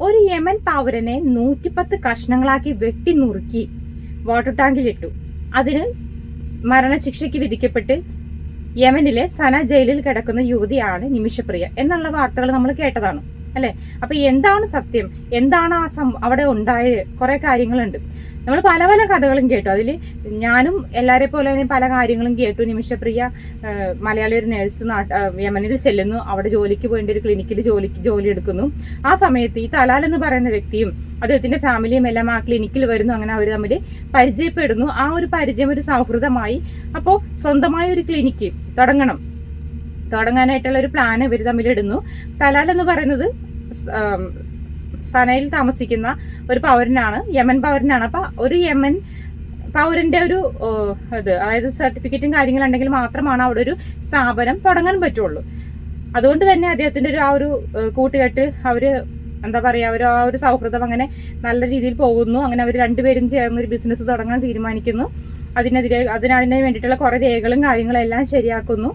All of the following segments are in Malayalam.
ഒരു യമൻ പൗരനെ 110 കഷ്ണങ്ങളാക്കി വെട്ടി നുറുക്കി വാട്ടർ ടാങ്കിലിട്ടു. അതിന് മരണശിക്ഷയ്ക്ക് വിധിക്കപ്പെട്ട് യമനിലെ സന ജയിലിൽ കിടക്കുന്ന യുവതിയാണ് നിമിഷപ്രിയ എന്നുള്ള വാർത്തകൾ നമ്മൾ കേട്ടതാണ് അല്ലെ. അപ്പൊ എന്താണ് സത്യം, എന്താണ് അവിടെ ഉണ്ടായ കുറെ കാര്യങ്ങളുണ്ട്. നമ്മൾ പല പല കഥകളും കേട്ടു. അതിൽ ഞാനും എല്ലാരെ പോലെ തന്നെ പല കാര്യങ്ങളും കേട്ടു. നിമിഷപ്രിയ മലയാളി ഒരു നേഴ്സ് യമനിൽ ചെല്ലുന്നു, അവിടെ ജോലിക്ക് പോയിട്ട് ഒരു ക്ലിനിക്കിൽ ജോലി എടുക്കുന്നു. ആ സമയത്ത് ഈ തലാൽ എന്ന് പറയുന്ന വ്യക്തിയും അദ്ദേഹത്തിന്റെ ഫാമിലിയും എല്ലാം ആ ക്ലിനിക്കിൽ വരുന്നു. അങ്ങനെ അവർ തമ്മിൽ പരിചയപ്പെടുന്നു. ആ ഒരു പരിചയം ഒരു സൗഹൃദമായി. അപ്പോൾ സ്വന്തമായ ഒരു ക്ലിനിക്ക് തുടങ്ങാനായിട്ടുള്ള ഒരു പ്ലാൻ ഇവർ തമ്മിൽ ഇടുന്നു. തലാൽ എന്ന് പറയുന്നത് സനയിൽ താമസിക്കുന്ന ഒരു പൗരനാണ്, യമൻ പൗരനാണ്. അപ്പൊ ഒരു യമൻ പൗരന്റെ ഒരു അതായത് സർട്ടിഫിക്കറ്റും കാര്യങ്ങളുണ്ടെങ്കിൽ മാത്രമാണ് അവിടെ ഒരു സ്ഥാപനം തുടങ്ങാൻ പറ്റുള്ളൂ. അതുകൊണ്ട് തന്നെ അദ്ദേഹത്തിന്റെ ആ ഒരു കൂട്ടുകെട്ട് അവര് എന്താ പറയാ, ആ ഒരു സൗഹൃദം അങ്ങനെ നല്ല രീതിയിൽ പോകുന്നു. അങ്ങനെ അവർ രണ്ടുപേരും ചേർന്ന് ഒരു ബിസിനസ് തുടങ്ങാൻ തീരുമാനിക്കുന്നു. അതിന് വേണ്ടിയിട്ടുള്ള കുറെ രേഖകളും കാര്യങ്ങളും എല്ലാം ശരിയാക്കുന്നു.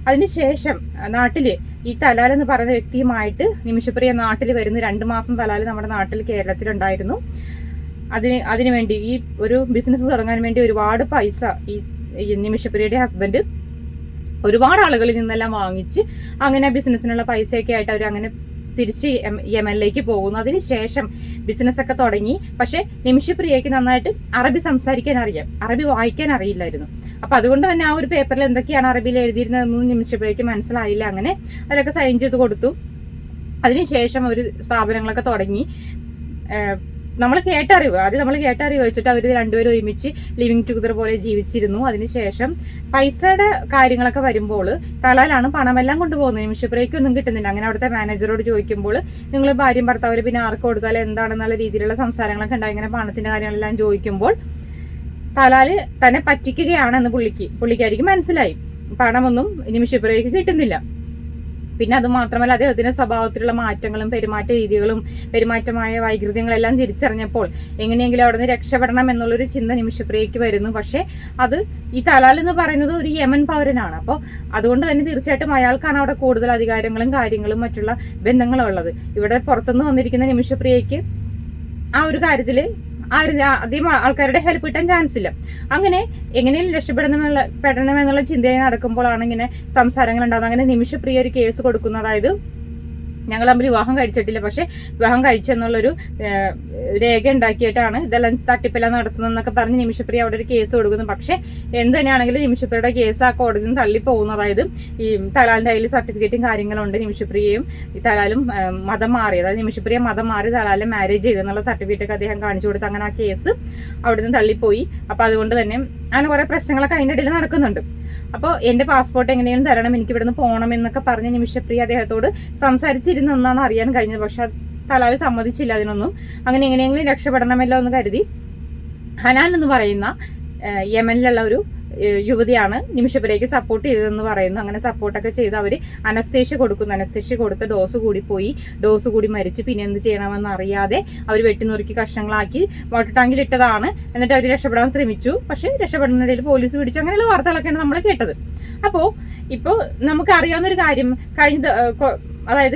അതിനുശേഷം നാട്ടില് ഈ തലാൽ എന്ന് പറയുന്ന വ്യക്തിയുമായിട്ട് നിമിഷപ്രിയ നാട്ടിൽ വരുന്നു. 2 മാസം തലാൽ നമ്മുടെ നാട്ടിൽ കേരളത്തിലുണ്ടായിരുന്നു. അതിനുവേണ്ടി ഈ ഒരു ബിസിനസ് തുടങ്ങാൻ വേണ്ടി ഒരുപാട് പൈസ ഈ നിമിഷപ്രിയയുടെ ഹസ്ബൻഡ് ഒരുപാട് ആളുകളിൽ നിന്നെല്ലാം വാങ്ങിച്ച് അങ്ങനെ ബിസിനസ്സിനുള്ള പൈസയൊക്കെ ആയിട്ട് അവർ അങ്ങനെ തിരിച്ച് യമനിലേക്ക് പോകുന്നു. അതിനുശേഷം ബിസിനസ്സൊക്കെ തുടങ്ങി. പക്ഷെ നിമിഷപ്രിയയ്ക്ക് നന്നായിട്ട് അറബി സംസാരിക്കാൻ അറിയാം, അറബി വായിക്കാൻ അറിയില്ലായിരുന്നു. അപ്പൊ അതുകൊണ്ട് തന്നെ ആ ഒരു പേപ്പറിൽ എന്തൊക്കെയാണ് അറബിയിൽ എഴുതിയിരുന്നതെന്നും നിമിഷപ്രിയയ്ക്ക് മനസ്സിലായില്ല. അങ്ങനെ അതിലൊക്കെ സൈൻ ചെയ്ത് കൊടുത്തു. അതിനുശേഷം ഒരു സ്ഥാപനങ്ങളൊക്കെ തുടങ്ങി. നമ്മൾ കേട്ടറിവ് വെച്ചിട്ട് അവർ രണ്ടുപേരും ഒരുമിച്ച് ലിവിങ് ടുഗദർ പോലെ ജീവിച്ചിരുന്നു. അതിനുശേഷം പൈസയുടെ കാര്യങ്ങളൊക്കെ വരുമ്പോൾ തലാലാണ് പണമെല്ലാം കൊണ്ടുപോകുന്നത്. നിമിഷപ്രിയയ്ക്കൊന്നും കിട്ടുന്നില്ല. അങ്ങനെ അവിടുത്തെ മാനേജറോട് ചോദിക്കുമ്പോൾ നിങ്ങൾ ഭാര്യയും ഭർത്താവ് പിന്നെ ആർക്ക് കൊടുത്താൽ എന്താണെന്നുള്ള രീതിയിലുള്ള സംസാരങ്ങളൊക്കെ ഉണ്ടായി. ഇങ്ങനെ പണത്തിന്റെ കാര്യങ്ങളെല്ലാം ചോദിക്കുമ്പോൾ തലാല് തന്നെ പറ്റിക്കുകയാണെന്ന് പുള്ളിക്കാരിക്ക് മനസ്സിലായി. പണമൊന്നും നിമിഷപ്രിയയ്ക്ക് കിട്ടുന്നില്ല. പിന്നെ അത് മാത്രമല്ല, അദ്ദേഹത്തിന്റെ സ്വഭാവത്തിലുള്ള മാറ്റങ്ങളും പെരുമാറ്റ രീതികളും പെരുമാറ്റമായ വൈകൃതങ്ങളെല്ലാം തിരിച്ചറിഞ്ഞപ്പോൾ എങ്ങനെയെങ്കിലും അവിടെ നിന്ന് രക്ഷപ്പെടണം എന്നുള്ളൊരു ചിന്ത നിമിഷപ്രിയയ്ക്ക് വരുന്നു. പക്ഷെ അത് ഈ തലാൽ എന്ന് പറയുന്നത് ഒരു യമൻ പൗരനാണ്. അപ്പോൾ അതുകൊണ്ട് തന്നെ തീർച്ചയായിട്ടും അയാൾക്കാണ് അവിടെ കൂടുതൽ അധികാരങ്ങളും കാര്യങ്ങളും മറ്റുള്ള ബന്ധങ്ങളും ഉള്ളത്. ഇവിടെ പുറത്തുനിന്ന് വന്നിരിക്കുന്ന നിമിഷപ്രിയയ്ക്ക് ആ ഒരു കാര്യത്തിൽ അധികം ആൾക്കാരുടെ ഹെൽപ്പ് കിട്ടാൻ ചാൻസ് ഇല്ല. അങ്ങനെ എങ്ങനെയും രക്ഷപ്പെടണമെന്നുള്ള ചിന്തയായി നടക്കുമ്പോഴാണ് ഇങ്ങനെ സംസാരങ്ങൾ ഉണ്ടാകുന്നത്. അങ്ങനെ നിമിഷപ്രിയ ഒരു കേസ് കൊടുക്കുന്നു. അതായത് ഞങ്ങൾ തമ്മിൽ വിവാഹം കഴിച്ചിട്ടില്ല, പക്ഷെ വിവാഹം കഴിച്ചെന്നുള്ളൊരു രേഖ ഉണ്ടാക്കിയിട്ടാണ് ഇതെല്ലാം തട്ടിപ്പെല്ലാം നടത്തുന്നതെന്നൊക്കെ പറഞ്ഞ് നിമിഷപ്രിയ അവിടെ ഒരു കേസ് കൊടുക്കുന്നു. പക്ഷെ എന്ത് തന്നെയാണെങ്കിലും നിമിഷപ്രിയയുടെ കേസ് ആ കോടതിയിൽ നിന്ന് തള്ളിപ്പോകുന്നു. അതായത് ഈ തലാലിന്റെ കയ്യിൽ സർട്ടിഫിക്കറ്റും കാര്യങ്ങളും ഉണ്ട്. നിമിഷപ്രിയയും ഈ തലാലും മതം മാറി, അതായത് നിമിഷപ്രിയ മതം മാറി തലാലിനെ മാരേജ് ചെയ്തു എന്നുള്ള സർട്ടിഫിക്കറ്റ് അദ്ദേഹം കാണിച്ചു കൊടുത്ത് അങ്ങനെ ആ കേസ് അവിടെ നിന്ന് തള്ളിപ്പോയി. അപ്പൊ അതുകൊണ്ട് തന്നെ അങ്ങനെ കുറെ പ്രശ്നങ്ങളൊക്കെ അതിൻ്റെ ഇടയിൽ നടക്കുന്നുണ്ട്. അപ്പോൾ എന്റെ പാസ്പോർട്ട് എങ്ങനെയും തരണം, എനിക്ക് ഇവിടുന്ന് പോകണം എന്നൊക്കെ പറഞ്ഞ് നിമിഷപ്രിയ അദ്ദേഹത്തോട് സംസാരിച്ചിരുന്നെന്നാണ് അറിയാൻ കഴിഞ്ഞത്. പക്ഷെ തലാൽ സമ്മതിച്ചില്ല അതിനൊന്നും. അങ്ങനെ എങ്ങനെയെങ്കിലും രക്ഷപ്പെടണമല്ലോ എന്ന് കരുതി ഹനാൻ എന്ന് പറയുന്ന യമനിലുള്ള ഒരു യുവതിയാണ് നിമിഷപ്രിയയ്ക്ക് സപ്പോർട്ട് ചെയ്തതെന്ന് പറയുന്നു. അങ്ങനെ സപ്പോർട്ടൊക്കെ ചെയ്ത് അവർ അനസ്തേഷ്യ കൊടുക്കുന്നു. അനസ്തേഷ്യ കൊടുത്ത് ഡോസ് കൂടി മരിച്ചു. പിന്നെ എന്ത് ചെയ്യണമെന്ന് അറിയാതെ അവർ വെട്ടിനുറുക്കി കഷ്ണങ്ങളാക്കി വാട്ടർ ടാങ്കിൽ ഇട്ടതാണ്. എന്നിട്ട് അവർ രക്ഷപ്പെടാൻ ശ്രമിച്ചു. പക്ഷെ രക്ഷപ്പെടുന്നതിൽ പോലീസ് പിടിച്ചു. അങ്ങനെയുള്ള വാർത്തകളൊക്കെയാണ് നമ്മൾ കേട്ടത്. അപ്പോൾ ഇപ്പോൾ നമുക്ക് അറിയാവുന്ന ഒരു കാര്യം, അതായത്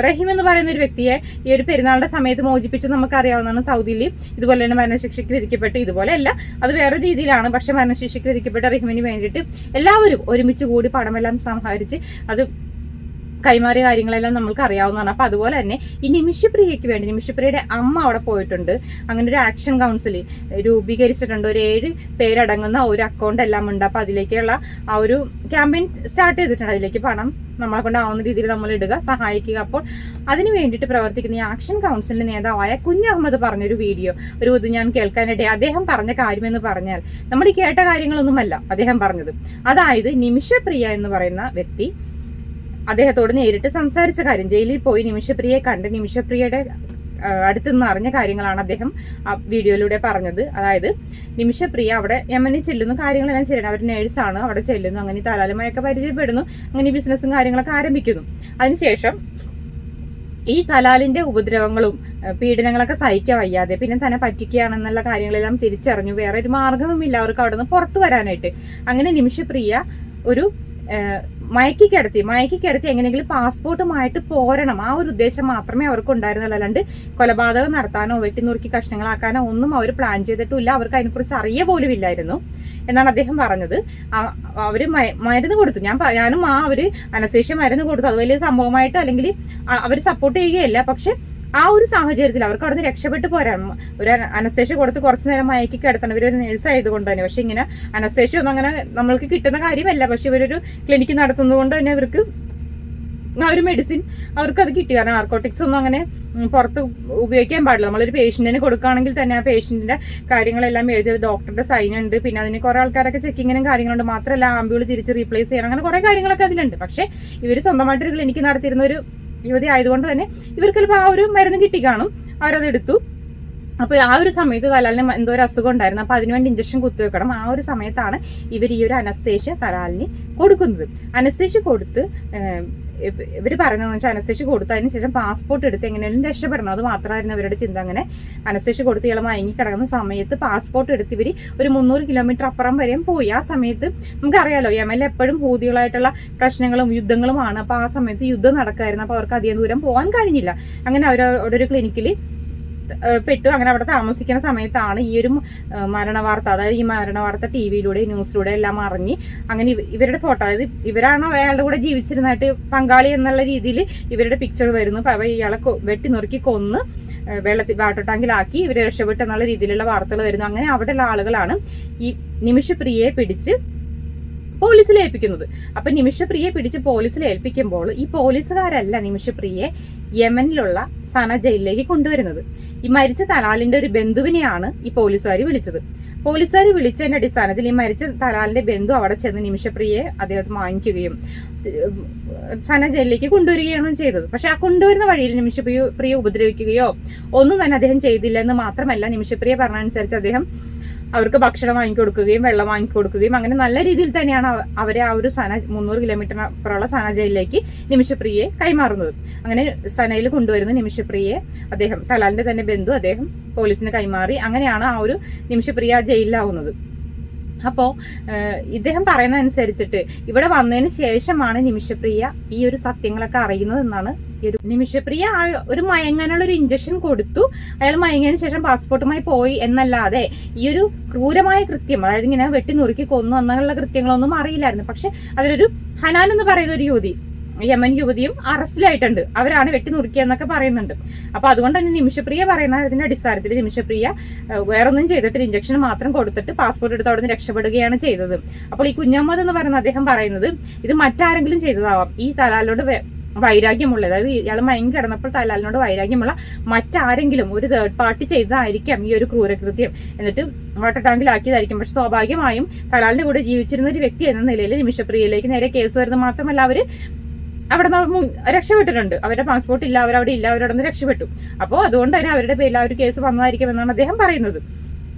റഹീം എന്ന് പറയുന്ന ഒരു വ്യക്തിയെ ഈ ഒരു പെരുന്നാളിന്റെ സമയത്ത് മോചിപ്പിച്ച് നമുക്കറിയാവുന്നതാണ്. സൗദിയിൽ ഇതുപോലെ തന്നെ മരണശിക്ഷയ്ക്ക് വിധിക്കപ്പെട്ട്, ഇതുപോലെയല്ല, അത് വേറൊരു രീതിയിലാണ്, പക്ഷെ മരണശിക്ഷയ്ക്ക് വിധിക്കപ്പെട്ട റഹീമിന് വേണ്ടിയിട്ട് എല്ലാവരും ഒരുമിച്ച് കൂടി പണമെല്ലാം സമാഹരിച്ച് അത് കൈമാറിയ കാര്യങ്ങളെല്ലാം നമ്മൾക്ക് അറിയാവുന്നതാണ്. അപ്പൊ അതുപോലെ തന്നെ ഈ നിമിഷപ്രിയയ്ക്ക് വേണ്ടി നിമിഷപ്രിയയുടെ അമ്മ അവിടെ പോയിട്ടുണ്ട്. അങ്ങനെ ഒരു ആക്ഷൻ കൗൺസിൽ രൂപീകരിച്ചിട്ടുണ്ട്. ഒരു 7 പേരടങ്ങുന്ന ഒരു അക്കൗണ്ട് എല്ലാം ഉണ്ട്. അപ്പൊ അതിലേക്കുള്ള ആ ഒരു ക്യാമ്പയിൻ സ്റ്റാർട്ട് ചെയ്തിട്ടുണ്ട്. അതിലേക്ക് പണം നമ്മളെ കൊണ്ടാവുന്ന രീതിയിൽ നമ്മൾ ഇടുക, സഹായിക്കുക. അപ്പോൾ അതിന് വേണ്ടിയിട്ട് പ്രവർത്തിക്കുന്ന ഈ ആക്ഷൻ കൗൺസിലിന്റെ നേതാവായ കുഞ്ഞഹമ്മദ് പറഞ്ഞൊരു വീഡിയോ ഇത് ഞാൻ കേൾക്കാനിടയിൽ അദ്ദേഹം പറഞ്ഞ കാര്യമെന്ന് പറഞ്ഞാൽ നമ്മൾ ഈ കേട്ട കാര്യങ്ങളൊന്നുമല്ല അദ്ദേഹം പറഞ്ഞത്. അതായത് നിമിഷപ്രിയ എന്ന് പറയുന്ന വ്യക്തി അദ്ദേഹത്തോട് നേരിട്ട് സംസാരിച്ച കാര്യം, ജയിലിൽ പോയി നിമിഷപ്രിയയെ കണ്ട് നിമിഷപ്രിയയുടെ അടുത്തുനിന്ന് അറിഞ്ഞ കാര്യങ്ങളാണ് അദ്ദേഹം ആ വീഡിയോയിലൂടെ പറഞ്ഞത്. അതായത് നിമിഷപ്രിയ അവിടെ യമനിൽ ചെല്ലുന്നു, കാര്യങ്ങളെല്ലാം ശരിയാണ്, അവർ നേഴ്സാണ്, അവിടെ ചെല്ലുന്നു, അങ്ങനെ തലാലുമായൊക്കെ പരിചയപ്പെടുന്നു, അങ്ങനെ ബിസിനസ്സും കാര്യങ്ങളൊക്കെ ആരംഭിക്കുന്നു. അതിനുശേഷം ഈ തലാലിന്റെ ഉപദ്രവങ്ങളും പീഡനങ്ങളൊക്കെ സഹിക്കാൻ വയ്യാതെ പിന്നെ തന്നെ പറ്റിക്കുകയാണെന്നുള്ള കാര്യങ്ങളെല്ലാം തിരിച്ചറിഞ്ഞു. വേറെ ഒരു മാർഗവുമില്ല അവർക്ക് അവിടെ നിന്ന് പുറത്തു വരാനായിട്ട്. അങ്ങനെ നിമിഷപ്രിയ ഒരു മയക്കി കിടത്തി എങ്ങനെയെങ്കിലും പാസ്പോർട്ടുമായിട്ട് പോരണം, ആ ഒരു ഉദ്ദേശം മാത്രമേ അവർക്ക് ഉണ്ടായിരുന്നുള്ളൂ. അല്ലാണ്ട് കൊലപാതകം നടത്താനോ വെട്ടിനുറുക്കി കഷ്ണങ്ങളാക്കാനോ ഒന്നും അവർ പ്ലാൻ ചെയ്തിട്ടില്ല. അവർക്ക് അതിനെക്കുറിച്ച് അറിയ പോലും ഇല്ലായിരുന്നു എന്നാണ് അദ്ദേഹം പറഞ്ഞത്. അവര് മരുന്ന് കൊടുത്തു, ഞാനും അവര് അനസ്തേഷ്യ മരുന്ന് കൊടുത്തു. അത് വലിയ സംഭവമായിട്ട് അല്ലെങ്കിൽ അവർ സപ്പോർട്ട് ചെയ്യുകയല്ല. പക്ഷെ ആ ഒരു സാഹചര്യത്തിൽ അവർക്ക് അവിടെ നിന്ന് രക്ഷപ്പെട്ടു പോരാൻ ഒരു അനസ്തേഷ്യ കൊടുത്ത് കുറച്ചു നേരം മയക്കി കിടത്തണം. ഇവരൊരു നേഴ്സ് ആയതുകൊണ്ട് തന്നെ. പക്ഷെ ഇങ്ങനെ അനസ്തേഷ്യ ഒന്നും അങ്ങനെ നമ്മൾക്ക് കിട്ടുന്ന കാര്യമല്ല. പക്ഷെ ഇവരൊരു ക്ലിനിക്ക് നടത്തുന്നത് കൊണ്ട് തന്നെ ഇവർക്ക് ആ ഒരു മെഡിസിൻ അവർക്കത് കിട്ടി. കാരണം നാർക്കോട്ടിക്സ് ഒന്നും അങ്ങനെ പുറത്ത് ഉപയോഗിക്കാൻ പാടില്ല. നമ്മളൊരു പേഷ്യന്റിന് കൊടുക്കുകയാണെങ്കിൽ തന്നെ ആ പേഷ്യന്റിന്റെ കാര്യങ്ങളെല്ലാം എഴുതിയത് ഡോക്ടറുടെ സൈൻ ഉണ്ട്. പിന്നെ അതിന് കുറെ ആൾക്കാരൊക്കെ ചെക്കിങ്ങിനും കാര്യങ്ങളുണ്ട്. മാത്രമല്ല ആംബ്യൂൾ തിരിച്ച് റീപ്ലേസ് ചെയ്യണം, അങ്ങനെ കുറെ കാര്യങ്ങളൊക്കെ അതിലുണ്ട്. പക്ഷെ ഇവർ സ്വന്തമായിട്ടൊരു ക്ലിനിക്ക് നടത്തിയിരുന്ന ഒരു യുവതി ആയതുകൊണ്ട് തന്നെ ഇവർക്ക് ചിലപ്പോൾ ആ ഒരു മരുന്ന് കിട്ടി കാണും, അവരത് എടുത്തു. അപ്പോൾ ആ ഒരു സമയത്ത് തലാലിന് എന്തോ ഒരു അസുഖം ഉണ്ടായിരുന്നു. അപ്പോൾ അതിനുവേണ്ടി ഇഞ്ചക്ഷൻ കുത്തിവെക്കണം. ആ ഒരു സമയത്താണ് ഇവർ ഈ ഒരു അനസ്തേഷ്യ തലാലിന് കൊടുക്കുന്നത്. അനസ്തേഷ്യ കൊടുത്ത് ഇവർ പറയുന്നതെന്ന് വെച്ചാൽ അനസ്തേഷ്യ കൊടുത്തതിന് ശേഷം പാസ്പോർട്ട് എടുത്ത് എങ്ങനെയും രക്ഷപ്പെടണം, അത് മാത്രമായിരുന്നു അവരുടെ ചിന്ത. അങ്ങനെ അനസ്തേഷ്യ കൊടുത്ത് ഇയാൾ മയങ്ങി കിടക്കുന്ന സമയത്ത് പാസ്പോർട്ട് എടുത്ത് ഇവർ ഒരു 300 കിലോമീറ്റർ അപ്പുറം വരെയും പോയി. ആ സമയത്ത് നമുക്കറിയാലോ യമനിൽ എപ്പോഴും ഹൂതികളായിട്ടുള്ള പ്രശ്നങ്ങളും യുദ്ധങ്ങളുമാണ്. അപ്പോൾ ആ സമയത്ത് യുദ്ധം നടക്കായിരുന്നു. അപ്പോൾ അവർക്ക് അധികം ദൂരം പോകാൻ കഴിഞ്ഞില്ല. അങ്ങനെ അവരവിടെ ഒരു ക്ലിനിക്കിൽ പെട്ടു. അങ്ങനെ അവിടെ താമസിക്കുന്ന സമയത്താണ് ഈ ഒരു മരണവാർത്ത, അതായത് ഈ മരണവാർത്ത TV-യിലൂടെ ന്യൂസിലൂടെ എല്ലാം അറിഞ്ഞ് അങ്ങനെ ഇവരുടെ ഫോട്ടോ, അതായത് ഇവരാണോ അയാളുടെ കൂടെ ജീവിച്ചിരുന്നായിട്ട് പങ്കാളി എന്നുള്ള രീതിയിൽ ഇവരുടെ പിക്ചർ വരുന്നു. അപ്പോൾ ഇയാളെ വെട്ടി നുറുക്കി കൊന്ന് വാട്ടർ ടാങ്കിലാക്കി ഇവർ രക്ഷപ്പെട്ടു എന്നുള്ള രീതിയിലുള്ള വാർത്തകൾ വരുന്നു. അങ്ങനെ അവിടെയുള്ള ആളുകളാണ് ഈ നിമിഷപ്രിയയെ പിടിച്ച് പോലീസിൽ ഏൽപ്പിക്കുന്നത്. അപ്പൊ നിമിഷപ്രിയയെ പിടിച്ച് പോലീസിൽ ഏൽപ്പിക്കുമ്പോൾ ഈ പോലീസുകാരല്ല നിമിഷപ്രിയയെ യമനിലുള്ള സന ജയിലിലേക്ക് കൊണ്ടുവരുന്നത്. ഈ മരിച്ച തലാലിന്റെ ഒരു ബന്ധുവിനെയാണ് ഈ പോലീസുകാർ വിളിച്ചത്. പോലീസുകാർ വിളിച്ചതിന്റെ അടിസ്ഥാനത്തിൽ ഈ മരിച്ച തലാലിന്റെ ബന്ധു അവിടെ ചെന്ന് നിമിഷപ്രിയയെ അദ്ദേഹത്തെ വാങ്ങിക്കുകയും സന ജയിലിലേക്ക് കൊണ്ടുവരികയാണ് ചെയ്തത്. പക്ഷെ ആ കൊണ്ടുവരുന്ന വഴിയിൽ നിമിഷപ്രിയ ഉപദ്രവിക്കുകയോ ഒന്നും തന്നെ അദ്ദേഹം ചെയ്തില്ല എന്ന് മാത്രമല്ല, നിമിഷപ്രിയ പറഞ്ഞനുസരിച്ച് അദ്ദേഹം അവർക്ക് ഭക്ഷണം വാങ്ങിക്കൊടുക്കുകയും വെള്ളം വാങ്ങിക്കൊടുക്കുകയും അങ്ങനെ നല്ല രീതിയിൽ തന്നെയാണ് അവരെ ആ ഒരു 300 കിലോമീറ്റർ അപ്പുറമുള്ള സന ജയിലിലേക്ക് നിമിഷപ്രിയയെ കൈമാറുന്നത്. അങ്ങനെ സനയിൽ കൊണ്ടുവരുന്ന നിമിഷപ്രിയയെ അദ്ദേഹം തലാലിന്റെ തന്നെ ബന്ധു അദ്ദേഹം പോലീസിന് കൈമാറി. അങ്ങനെയാണ് ആ ഒരു നിമിഷപ്രിയ ജയിലിലാവുന്നത്. അപ്പോൾ ഇദ്ദേഹം പറയുന്നതനുസരിച്ചിട്ട് ഇവിടെ വന്നതിന് ശേഷമാണ് നിമിഷപ്രിയ ഈ ഒരു സത്യങ്ങളൊക്കെ അറിയുന്നത് എന്നാണ്. ഈ ഒരു നിമിഷപ്രിയ ആ ഒരു മയങ്ങാനുള്ള ഒരു ഇഞ്ചക്ഷൻ കൊടുത്തു, അയാൾ മയങ്ങിയതിന് ശേഷം പാസ്പോർട്ടുമായി പോയി എന്നല്ലാതെ ഈ ഒരു ക്രൂരമായ കൃത്യം, അതായത് ഇങ്ങനെ വെട്ടി നുറുക്കി കൊന്നു എന്നുള്ള കൃത്യങ്ങളൊന്നും അറിയില്ലായിരുന്നു. പക്ഷെ അതിലൊരു ഹനാൻ എന്ന് പറയുന്ന ഒരു യുവതി, യമൻ യുവതിയും അറസ്റ്റിലായിട്ടുണ്ട്. അവരാണ് വെട്ടി നുറുക്കിയെന്നൊക്കെ പറയുന്നുണ്ട്. അപ്പൊ അതുകൊണ്ട് തന്നെ നിമിഷപ്രിയ പറയുന്ന ഇതിന്റെ അടിസ്ഥാനത്തിൽ നിമിഷപ്രിയ വേറൊന്നും ചെയ്തിട്ട് ഇഞ്ചക്ഷൻ മാത്രം കൊടുത്തിട്ട് പാസ്പോർട്ട് എടുത്ത് അവിടെ നിന്ന് രക്ഷപ്പെടുകയാണ് ചെയ്തത്. അപ്പോൾ ഈ കുഞ്ഞമ്മദ് എന്ന് പറയുന്ന അദ്ദേഹം പറയുന്നത് ഇത് മറ്റാരെങ്കിലും ചെയ്തതാവാം. ഈ തലാലിനോട് വൈരാഗ്യമുള്ള, അതായത് ഇയാൾ മയങ്ങി കിടന്നപ്പോൾ തലാലിനോട് വൈരാഗ്യമുള്ള മറ്റാരെങ്കിലും ഒരു തേർഡ് പാർട്ടി ചെയ്തതായിരിക്കാം ഈ ഒരു ക്രൂരകൃത്യം. എന്നിട്ട് വാട്ടർ ടാങ്കിലാക്കിയതായിരിക്കും. പക്ഷെ സ്വാഭാവികമായും തലാലിന്റെ കൂടെ ജീവിച്ചിരുന്ന ഒരു വ്യക്തി എന്ന നിലയിൽ നിമിഷപ്രിയയിലേക്ക് നേരെ കേസ് വരുന്നത് മാത്രമല്ല അവര് അവിടെ രക്ഷപ്പെട്ടിട്ടുണ്ട്. അവരുടെ പാസ്പോർട്ട് ഇല്ല, അവരവിടെ ഇല്ല, അവരവിടെ നിന്ന് രക്ഷപ്പെട്ടു. അപ്പോൾ അതുകൊണ്ട് തന്നെ അവരുടെ പേരിൽ ആ ഒരു കേസ് വന്നതായിരിക്കും എന്നാണ് അദ്ദേഹം പറയുന്നത്.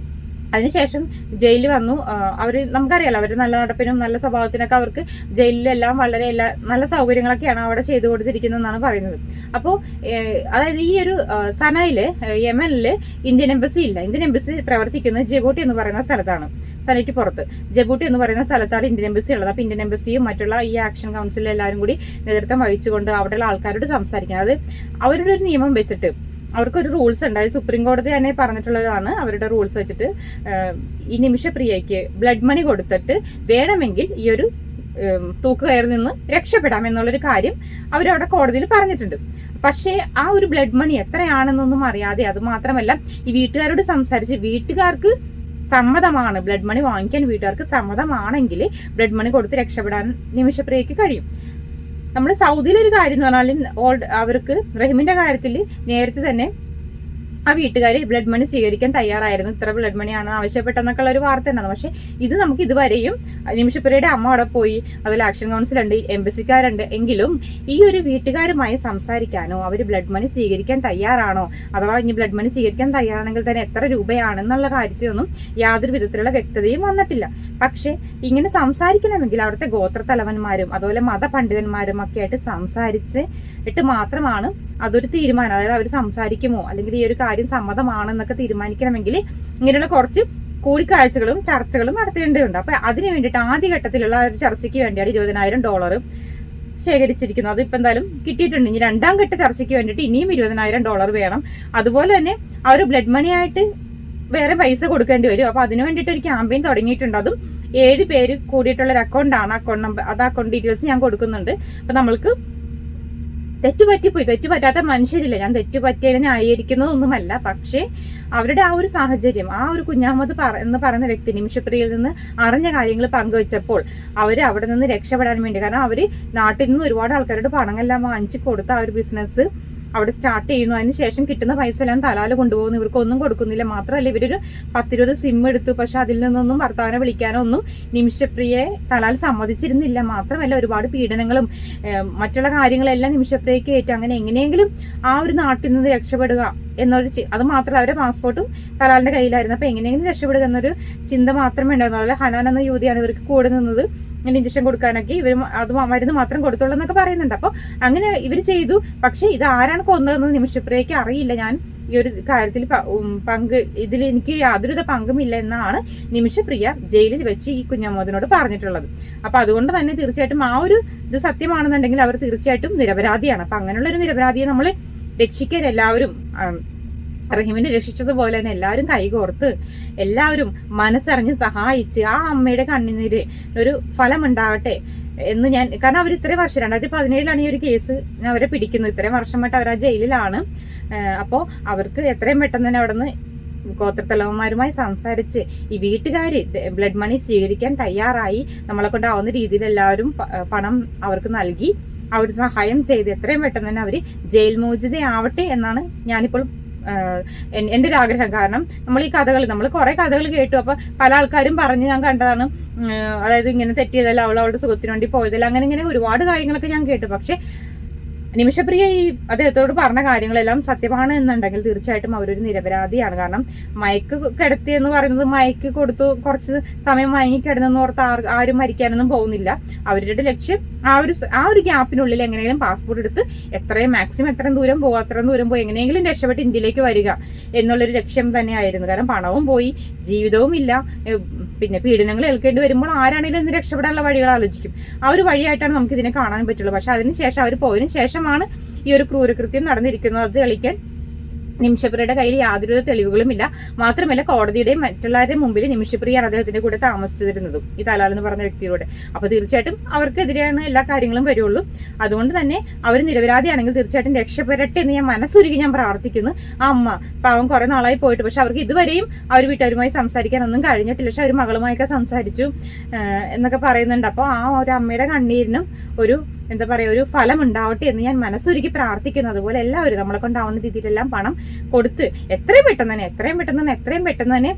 അതിനുശേഷം ജയിലിൽ വന്നു. അവർ നമുക്കറിയാലോ, അവർ നല്ല നടപ്പിനും നല്ല സ്വഭാവത്തിനൊക്കെ അവർക്ക് ജയിലിലെല്ലാം വളരെ നല്ല സൗകര്യങ്ങളൊക്കെയാണ് അവിടെ ചെയ്തു കൊടുത്തിരിക്കുന്നതെന്നാണ് പറയുന്നത്. അപ്പോൾ അതായത് ഈ ഒരു സനയില് യമനില് ഇന്ത്യൻ എംബസി ഇല്ല. ഇന്ത്യൻ എംബസി പ്രവർത്തിക്കുന്നത് ജബൂട്ടി എന്ന് പറയുന്ന സ്ഥലത്താണ്. സനയ്ക്ക് പുറത്ത് ജബൂട്ടി എന്ന് പറയുന്ന സ്ഥലത്താണ് ഇന്ത്യൻ എംബസി ഉള്ളത്. അപ്പോൾ ഇന്ത്യൻ എംബസിയും മറ്റുള്ള ഈ ആക്ഷൻ കൗൺസിലും എല്ലാവരും കൂടി നേതൃത്വം വഹിച്ചുകൊണ്ട് അവിടെയുള്ള ആൾക്കാരോട് സംസാരിക്കുന്നത്. അവരുടെ ഒരു നിയമം വെച്ചിട്ട് അവർക്കൊരു റൂൾസ് ഉണ്ട്. അത് സുപ്രീം കോടതി തന്നെ പറഞ്ഞിട്ടുള്ളതാണ്. അവരുടെ റൂൾസ് വെച്ചിട്ട് ഈ നിമിഷപ്രിയയ്ക്ക് ബ്ലഡ് മണി കൊടുത്തിട്ട് വേണമെങ്കിൽ ഈ ഒരു തൂക്കുകയറിൽ നിന്ന് രക്ഷപ്പെടാം എന്നുള്ളൊരു കാര്യം അവരവിടെ കോടതിയിൽ പറഞ്ഞിട്ടുണ്ട്. പക്ഷേ ആ ഒരു ബ്ലഡ് മണി എത്രയാണെന്നൊന്നും അറിയാതെ, അത് മാത്രമല്ല ഈ വീട്ടുകാരോട് സംസാരിച്ച് വീട്ടുകാർക്ക് സമ്മതമാണ്, ബ്ലഡ് മണി വാങ്ങിക്കാൻ വീട്ടുകാർക്ക് സമ്മതമാണെങ്കിൽ ബ്ലഡ് മണി കൊടുത്ത് രക്ഷപ്പെടാൻ നിമിഷപ്രിയയ്ക്ക് കഴിയും. നമ്മൾ സൗദിയിലൊരു കാര്യം എന്ന് പറഞ്ഞാൽ അവർക്ക് റഹീമിന്റെ കാര്യത്തിൽ നേരത്തെ തന്നെ ആ വീട്ടുകാർ ബ്ലഡ് മണി സ്വീകരിക്കാൻ തയ്യാറായിരുന്നു. ഇത്ര ബ്ലഡ് മണിയാണ് ആവശ്യപ്പെട്ടെന്നൊക്കെ ഉള്ള ഒരു വാർത്ത ഉണ്ടായിരുന്നു. പക്ഷെ ഇത് നമുക്ക് ഇതുവരെയും നിമിഷപ്രിയയുടെ അമ്മ അവിടെ പോയി, അതിൽ ആക്ഷൻ കൗൺസിലുണ്ട്, എംബസിക്കാരുണ്ട്, എങ്കിലും ഈ ഒരു വീട്ടുകാരുമായി സംസാരിക്കാനോ അവർ ബ്ലഡ് മണി സ്വീകരിക്കാൻ തയ്യാറാണോ, അഥവാ ഇനി ബ്ലഡ് മണി സ്വീകരിക്കാൻ തയ്യാറാണെങ്കിൽ തന്നെ എത്ര രൂപയാണെന്നുള്ള കാര്യത്തിലൊന്നും യാതൊരു വിധത്തിലുള്ള വ്യക്തതയും വന്നിട്ടില്ല. പക്ഷെ ഇങ്ങനെ സംസാരിക്കണമെങ്കിൽ അവിടുത്തെ ഗോത്രത്തലവന്മാരും അതുപോലെ മതപണ്ഡിതന്മാരും ഒക്കെ ആയിട്ട് സംസാരിച്ചിട്ട് മാത്രമാണ് അതൊരു തീരുമാനം, അതായത് അവർ സംസാരിക്കുമോ അല്ലെങ്കിൽ ഈ ഒരു കാര്യം സമ്മതമാണെന്നൊക്കെ തീരുമാനിക്കണമെങ്കിൽ ഇങ്ങനെയുള്ള കുറച്ച് കൂടിക്കാഴ്ചകളും ചർച്ചകളും നടത്തേണ്ടതുണ്ട്. അപ്പോൾ അതിന് വേണ്ടിയിട്ട് ആദ്യഘട്ടത്തിലുള്ള ഒരു ചർച്ചയ്ക്ക് വേണ്ടിയാണ് $20,000 ശേഖരിച്ചിരിക്കുന്നത്. അതിപ്പോൾ എന്തായാലും കിട്ടിയിട്ടുണ്ട്. ഇനി രണ്ടാം ഘട്ട ചർച്ചയ്ക്ക് വേണ്ടിയിട്ട് ഇനിയും $20,000 വേണം. അതുപോലെ തന്നെ ആ ഒരു ബ്ലഡ് മണി ആയിട്ട് വേറെ പൈസ കൊടുക്കേണ്ടി വരും. അപ്പോൾ അതിന് വേണ്ടിയിട്ട് ഒരു ക്യാമ്പയിൻ തുടങ്ങിയിട്ടുണ്ട്. അതും 7 പേര് കൂടിയിട്ടുള്ളൊരു അക്കൗണ്ടാണ്. അക്കൗണ്ട് നമ്പർ അക്കൗണ്ട് ഡീറ്റെയിൽസ് ഞാൻ കൊടുക്കുന്നുണ്ട്. അപ്പോൾ നമ്മൾക്ക് തെറ്റ് പറ്റാത്ത മനുഷ്യരില്ല. ഞാൻ തെറ്റ് പറ്റിയതിനെ ന്യായീകരിക്കുന്നതൊന്നുമല്ല. പക്ഷേ അവരുടെ ആ ഒരു സാഹചര്യം, ആ ഒരു കുഞ്ഞാമത് എന്ന് പറയുന്ന വ്യക്തി നിമിഷപ്രിയയിൽ നിന്ന് അറിഞ്ഞ കാര്യങ്ങൾ പങ്കുവച്ചപ്പോൾ അവർ അവിടെ നിന്ന് രക്ഷപ്പെടാൻ വേണ്ടി, കാരണം അവർ നാട്ടിൽ നിന്ന് ഒരുപാട് ആൾക്കാരുടെ പണമെല്ലാം വാങ്ങിച്ച് കൊടുത്ത ആ ഒരു ബിസിനസ് അവിടെ സ്റ്റാർട്ട് ചെയ്യുന്നു. അതിന് ശേഷം കിട്ടുന്ന പൈസ എല്ലാം തലാല് കൊണ്ടുപോകുന്നു. ഇവർക്കൊന്നും കൊടുക്കുന്നില്ല. മാത്രമല്ല ഇവരൊരു 10-20 സിം എടുത്തു. പക്ഷെ അതിൽ നിന്നൊന്നും ഭർത്താവിനെ വിളിക്കാനോ ഒന്നും നിമിഷപ്രിയയെ തലാൽ സമ്മതിച്ചിരുന്നില്ല. മാത്രമല്ല ഒരുപാട് പീഡനങ്ങളും മറ്റുള്ള കാര്യങ്ങളെല്ലാം നിമിഷപ്രിയയ്ക്ക് ഏറ്റു. അങ്ങനെ എങ്ങനെയെങ്കിലും ആ ഒരു നാട്ടിൽ നിന്ന് രക്ഷപ്പെടുക എന്നൊരു അത് മാത്രമല്ല അവരുടെ പാസ്പോർട്ടും തലാലിന്റെ കയ്യിലായിരുന്നു. അപ്പോൾ എങ്ങനെയെങ്കിലും രക്ഷപ്പെടുക എന്നൊരു ചിന്ത മാത്രമേ ഉണ്ടായിരുന്നു. അതുപോലെ ഹനാൻ എന്ന യുവതിയാണ് ഇവർക്ക് കൂടെ നിന്നത്. ഇങ്ങനെ ഇഞ്ചക്ഷൻ കൊടുക്കാനൊക്കെ ഇവർ അത് മരുന്ന് മാത്രം കൊടുത്തോളൂ എന്നൊക്കെ പറയുന്നുണ്ട്. അപ്പോൾ അങ്ങനെ ഇവർ ചെയ്തു. പക്ഷേ ഇത് ആരാണ് കൊന്നതെന്ന് നിമിഷപ്രിയയ്ക്ക് അറിയില്ല. ഞാൻ ഈ ഒരു കാര്യത്തിൽ ഇതിൽ എനിക്ക് യാതൊരുവിധ പങ്കുമില്ല എന്നാണ് നിമിഷപ്രിയ ജയിലിൽ വെച്ച് ഈ കുഞ്ഞമ്മദിനോട് പറഞ്ഞിട്ടുള്ളത്. അപ്പൊ അതുകൊണ്ട് തന്നെ തീർച്ചയായിട്ടും ആ ഒരു ഇത് സത്യമാണെന്നുണ്ടെങ്കിൽ അവർ തീർച്ചയായിട്ടും നിരപരാധിയാണ്. അപ്പൊ അങ്ങനെയുള്ള ഒരു നിരപരാധിയെ നമ്മൾ രക്ഷിക്കാൻ എല്ലാവരും റഹീമിനെ രക്ഷിച്ചതുപോലെ തന്നെ എല്ലാവരും കൈകോർത്ത് എല്ലാവരും മനസ്സറിഞ്ഞ് സഹായിച്ച് ആ അമ്മയുടെ കണ്ണുനീര് ഒരു ഫലമുണ്ടാകട്ടെ എന്ന് ഞാൻ, കാരണം അവർ ഇത്രയും വർഷം 2017 ഈ ഒരു കേസ് അവരെ പിടിക്കുന്നത്. ഇത്രയും വർഷമായിട്ട് അവർ ആ ജയിലിലാണ്. അപ്പോൾ അവർക്ക് എത്രയും പെട്ടെന്ന് തന്നെ അവിടെ നിന്ന് ഗോത്രത്തലവന്മാരുമായി സംസാരിച്ച് ഈ വീട്ടുകാർ ബ്ലഡ് മണി സ്വീകരിക്കാൻ തയ്യാറായി. നമ്മളെ കൊണ്ടാവുന്ന രീതിയിൽ എല്ലാവരും പണം അവർക്ക് നൽകി ആ ഒരു സഹായം ചെയ്ത് എത്രയും പെട്ടെന്ന് തന്നെ അവർ ജയിൽ മോചിതയാവട്ടെ എന്നാണ് ഞാനിപ്പോൾ എൻ്റെ ഒരു ആഗ്രഹം. കാരണം നമ്മൾ കുറെ കഥകൾ കേട്ടു. അപ്പൊ പല ആൾക്കാരും പറഞ്ഞ് ഞാൻ കണ്ടതാണ്, അതായത് ഇങ്ങനെ തെറ്റിയതല്ല, അവളുടെ സുഖത്തിന് വേണ്ടി പോയതല്ല, അങ്ങനെ ഒരുപാട് കാര്യങ്ങളൊക്കെ ഞാൻ കേട്ടു. പക്ഷെ നിമിഷപ്രിയ ഈ അദ്ദേഹത്തോട് പറഞ്ഞ കാര്യങ്ങളെല്ലാം സത്യമാണ് എന്നുണ്ടെങ്കിൽ തീർച്ചയായിട്ടും അവരൊരു നിരപരാധിയാണ്. കാരണം മയക്ക് കിടത്തി എന്ന് പറയുന്നത് മയക്ക് കൊടുത്തു കുറച്ച് സമയം മയങ്ങി കിടന്നെന്ന് ഓർത്ത് ആരും മരിക്കാനൊന്നും പോകുന്നില്ല. അവരുടെ ലക്ഷ്യം ആ ഒരു ഗ്യാപ്പിനുള്ളിൽ എങ്ങനെയെങ്കിലും പാസ്പോർട്ട് എടുത്ത് മാക്സിമം എത്രയും ദൂരം പോയി എങ്ങനെയെങ്കിലും രക്ഷപ്പെട്ട് ഇന്ത്യയിലേക്ക് വരിക എന്നുള്ളൊരു ലക്ഷ്യം തന്നെയായിരുന്നു. കാരണം പണവും പോയി, ജീവിതവും ഇല്ല, പിന്നെ പീഡനങ്ങൾ ഏൽക്കേണ്ടി വരുമ്പോൾ ആരാണെങ്കിലും ഇന്ന് രക്ഷപ്പെടാനുള്ള വഴികൾ ആലോചിക്കും. ആ ഒരു വഴിയായിട്ടാണ് നമുക്ക് ഇതിനെ കാണാൻ പറ്റുള്ളൂ. പക്ഷെ അതിനുശേഷം അവർ പോയതിനു ശേഷമാണ് ഈ ഒരു ക്രൂരകൃത്യം നടന്നിരിക്കുന്നത്. അത് തെളിയിക്കാൻ നിമിഷപ്രിയയുടെ കയ്യിൽ യാതൊരു തെളിവുകളുമില്ല. മാത്രമല്ല കോടതിയുടെയും മറ്റുള്ളവരുടെ മുമ്പിൽ നിമിഷപ്രിയാണ് അദ്ദേഹത്തിന്റെ കൂടെ താമസിച്ചിരുന്നതും ഈ തലാൽ എന്ന് പറഞ്ഞ വ്യക്തിയോട്. അപ്പൊ തീർച്ചയായിട്ടും അവർക്കെതിരെയാണ് എല്ലാ കാര്യങ്ങളും വരുള്ളൂ. അതുകൊണ്ട് തന്നെ അവർ നിരപരാധിയാണെങ്കിൽ തീർച്ചയായിട്ടും രക്ഷപ്പെടട്ടെ എന്ന് ഞാൻ മനസ്സുരുകി ഞാൻ പ്രാർത്ഥിക്കുന്നു. ആ അമ്മ പാവം കുറെ നാളായി പോയിട്ട്, പക്ഷെ അവർക്ക് ഇതുവരെയും അവർ വീട്ടുകാരുമായി സംസാരിക്കാനൊന്നും കഴിഞ്ഞിട്ടില്ല. പക്ഷെ അവർ മകളുമായൊക്കെ സംസാരിച്ചു എന്നൊക്കെ പറയുന്നുണ്ട്. അപ്പോൾ ആ ഒരു അമ്മയുടെ കണ്ണീരിനും ഒരു ഒരു ഫലം ഉണ്ടാവട്ടെ എന്ന് ഞാൻ മനസ്സൊരുക്കി പ്രാർത്ഥിക്കുന്നു. അതുപോലെ എല്ലാവരും നമ്മളെ കൊണ്ടാവുന്ന രീതിയിലെല്ലാം പണം കൊടുത്ത് എത്രയും പെട്ടെന്ന് തന്നെ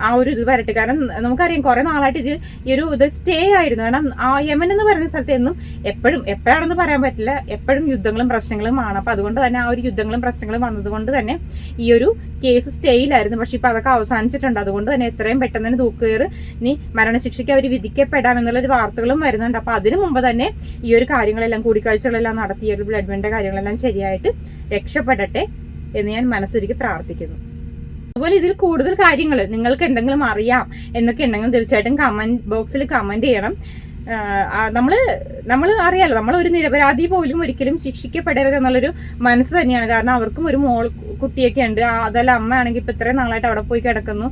ആ ഒരു ഇത് വരട്ടെ. കാരണം നമുക്കറിയാം കുറെ നാളായിട്ട് ഇത് സ്റ്റേ ആയിരുന്നു. കാരണം ആ യമൻ എന്ന് പറയുന്ന സ്ഥലത്ത് എന്നും എപ്പോഴാണെന്ന് പറയാൻ പറ്റില്ല, എപ്പോഴും യുദ്ധങ്ങളും പ്രശ്നങ്ങളുമാണ്. അപ്പൊ അതുകൊണ്ട് തന്നെ ആ ഒരു യുദ്ധങ്ങളും പ്രശ്നങ്ങളും വന്നതുകൊണ്ട് തന്നെ ഈ ഒരു കേസ് സ്റ്റേയിലായിരുന്നു. പക്ഷെ ഇപ്പൊ അതൊക്കെ അവസാനിച്ചിട്ടുണ്ട്. അതുകൊണ്ട് തന്നെ എത്രയും പെട്ടെന്ന് തന്നെ തൂക്കുകയറ് ഇനി മരണശിക്ഷയ്ക്ക് അവർ വിധിക്കപ്പെടാം എന്നുള്ളൊരു വാർത്തകളും വരുന്നുണ്ട്. അപ്പൊ അതിനു മുമ്പ് തന്നെ ഈ ഒരു കാര്യങ്ങളെല്ലാം കൂടിക്കാഴ്ചകളെല്ലാം നടത്തി ഒരു ബ്ലഡ് ബാങ്കിന്റെ കാര്യങ്ങളെല്ലാം ശരിയായിട്ട് രക്ഷപ്പെടട്ടെ എന്ന് ഞാൻ മനസ്സൊരുക്കി പ്രാർത്ഥിക്കുന്നു. അതുപോലെ ഇതിൽ കൂടുതൽ കാര്യങ്ങൾ നിങ്ങൾക്ക് എന്തെങ്കിലും അറിയാം എന്നൊക്കെ ഉണ്ടെങ്കിൽ തീർച്ചയായിട്ടും കമന്റ് ബോക്സിൽ കമന്റ് ചെയ്യണം. നമ്മൾ അറിയാലോ, നമ്മളൊരു നിരപരാധി പോലും ഒരിക്കലും ശിക്ഷിക്കപ്പെടരുത് എന്നുള്ളൊരു മനസ്സ് തന്നെയാണ്. കാരണം അവർക്കും ഒരു കുട്ടിയൊക്കെ ഉണ്ട്. അതല്ല അമ്മയാണെങ്കിൽ ഇപ്പൊ ഇത്രയും നാളായിട്ട് അവിടെ പോയി കിടക്കുന്നു,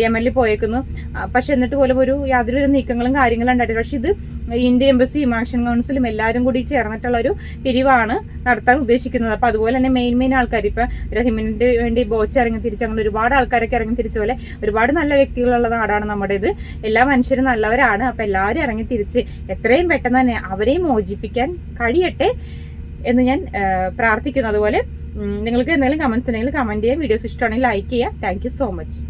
യമനിൽ പോയേക്കുന്നു. പക്ഷെ എന്നിട്ട് പോലും യാതൊരു നീക്കങ്ങളും കാര്യങ്ങളും ഉണ്ടായിട്ടില്ല. പക്ഷെ ഇത് ഇന്ത്യൻ എംബസിയും ആക്ഷൻ കൗൺസിലും എല്ലാവരും കൂടി ചേർന്നിട്ടുള്ള ഒരു പിരിവാണ് നടത്താൻ ഉദ്ദേശിക്കുന്നത്. അപ്പൊ അതുപോലെ തന്നെ മെയിൻ ആൾക്കാർ ഇപ്പൊ റഹീമിന് വേണ്ടി ബോച്ച് ഇറങ്ങി തിരിച്ച് അങ്ങനെ ഒരുപാട് ആൾക്കാരൊക്കെ ഇറങ്ങി തിരിച്ച പോലെ ഒരുപാട് നല്ല വ്യക്തികളുള്ള നാടാണ് നമ്മുടേത്. എല്ലാ മനുഷ്യരും നല്ലവരാണ്. അപ്പൊ എല്ലാവരും ഇറങ്ങി തിരിച്ച് എത്രയും പെട്ടെന്ന് തന്നെ അവരെയും മോചിപ്പിക്കാൻ കഴിയട്ടെ എന്ന് ഞാൻ പ്രാർത്ഥിക്കുന്നു. അതുപോലെ നിങ്ങൾക്ക് എന്തെങ്കിലും കമന്റ്സ് ഉണ്ടെങ്കിൽ കമന്റ് ചെയ്യാം. വീഡിയോസ് ഇഷ്ടമാണെങ്കിൽ ലൈക്ക് ചെയ്യുക. Thank you so much.